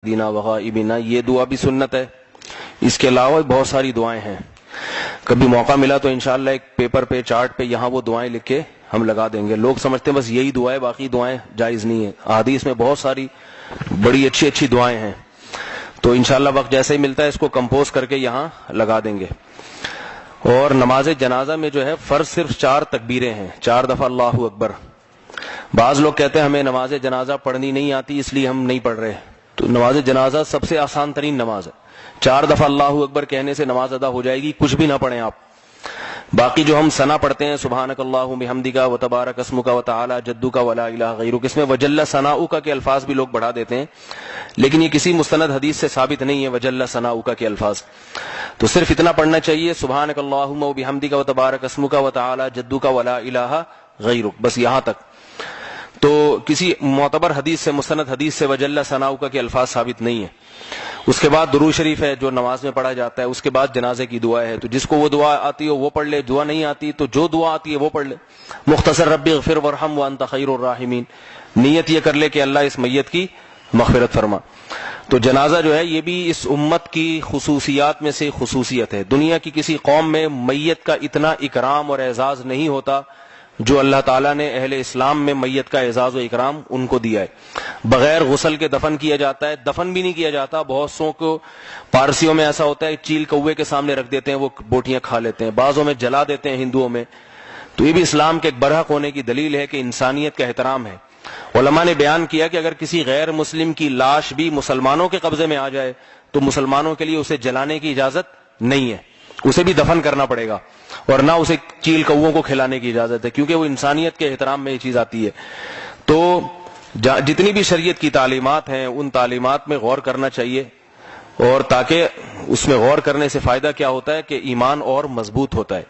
دینا وغائبنا، یہ دعا بھی سنت ہے. اس کے علاوہ بہت ساری دعائیں ہیں. کبھی موقع ملا تو انشاءاللہ ایک پیپر پہ چارٹ پہ یہاں وہ دعائیں لکھ کے ہم لگا دیں گے. لوگ سمجھتے ہیں بس یہی دعا ہے، باقی دعائیں جائز نہیں ہیں. احادیث میں بہت ساری بڑی اچھی اچھی دعائیں ہیں. تو انشاءاللہ وقت جیسے ہی ملتا ہے اس کو کمپوز کر کے یہاں لگا دیں گے. اور نماز جنازہ میں جو ہے فرض صرف 4 تکبیریں ہیں، 4 دفعہ اللہ اکبر. بعض لوگ کہتے ہیں ہمیں نماز جنازہ پڑھنی نہیں آتی اس لیے ہم نہیں پڑھ رہے. تو نماز جنازہ سب سے آسان ترین نماز ہے. 4 دفعہ اللہ اکبر کہنے سے نماز ادا ہو جائے گی، کچھ بھی نہ پڑھیں آپ. باقی جو ہم ثنا پڑھتے ہیں سبحانک اللہم بحمدک و تبارک اسمک و تعالی جدک ولا الہ غیرک، اس میں وجل ثناؤک کے الفاظ بھی لوگ بڑھا دیتے ہیں، لیکن یہ کسی مستند حدیث سے ثابت نہیں ہے وجل ثناؤک کے الفاظ. تو صرف اتنا پڑھنا چاہیے سبحانک اللہم و بحمدک و تبارک اسمک و تعالی جدک ولا الہ غیرک، بس یہاں تک. تو کسی معتبر حدیث سے مستند حدیث سے وجل ثناؤک کے الفاظ ثابت نہیں ہے. اس کے بعد درود شریف ہے جو نماز میں پڑھا جاتا ہے. اس کے بعد جنازے کی دعا ہے، تو جس کو وہ دعا آتی ہو وہ پڑھ لے، دعا نہیں آتی تو جو دعا آتی ہے وہ پڑھ لے. مختصر رب اغفر وارحم وانت خیر الراحمین، نیت یہ کر لے کہ اللہ اس میت کی مغفرت فرما. تو جنازہ جو ہے یہ بھی اس امت کی خصوصیات میں سے خصوصیت ہے. دنیا کی کسی قوم میں میت کا اتنا اکرام اور اعزاز نہیں ہوتا جو اللہ تعالیٰ نے اہل اسلام میں میت کا اعزاز و اکرام ان کو دیا ہے. بغیر غسل کے دفن کیا جاتا ہے، دفن بھی نہیں کیا جاتا. بہت سو کو پارسیوں میں ایسا ہوتا ہے چیل کوے کے سامنے رکھ دیتے ہیں، وہ بوٹیاں کھا لیتے ہیں. بعضوں میں جلا دیتے ہیں ہندوؤں میں. تو یہ بھی اسلام کے ایک برحق ہونے کی دلیل ہے کہ انسانیت کا احترام ہے. علماء نے بیان کیا کہ اگر کسی غیر مسلم کی لاش بھی مسلمانوں کے قبضے میں آ جائے تو مسلمانوں کے لیے اسے جلانے کی اجازت نہیں ہے، اسے بھی دفن کرنا پڑے گا، اور نہ اسے چیل کووں کو کھلانے کی اجازت ہے، کیونکہ وہ انسانیت کے احترام میں یہ چیز آتی ہے. تو جتنی بھی شریعت کی تعلیمات ہیں ان تعلیمات میں غور کرنا چاہیے، اور تاکہ اس میں غور کرنے سے فائدہ کیا ہوتا ہے کہ ایمان اور مضبوط ہوتا ہے.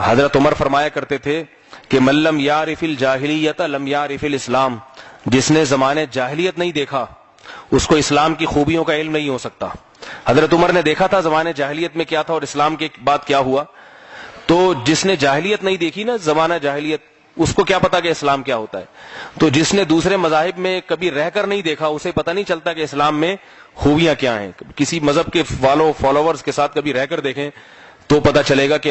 حضرت عمر فرمایا کرتے تھے کہ من لم یعرف الجاہلیت لم یعرف الاسلام، جس نے زمانے جاہلیت نہیں دیکھا اس کو اسلام کی خوبیوں کا علم نہیں ہو سکتا. حضرت عمر نے دیکھا تھا زمانے جاہلیت میں کیا تھا اور اسلام کے بعد کیا ہوا. تو جس نے جاہلیت نہیں دیکھی نا، زمانہ جاہلیت، اس کو کیا پتا کہ اسلام کیا ہوتا ہے. تو جس نے دوسرے مذاہب میں کبھی رہ کر نہیں دیکھا اسے پتہ نہیں چلتا کہ اسلام میں خوبیاں کیا ہیں. کسی مذہب کے فالوورز کے ساتھ کبھی رہ کر دیکھیں تو پتہ چلے گا کہ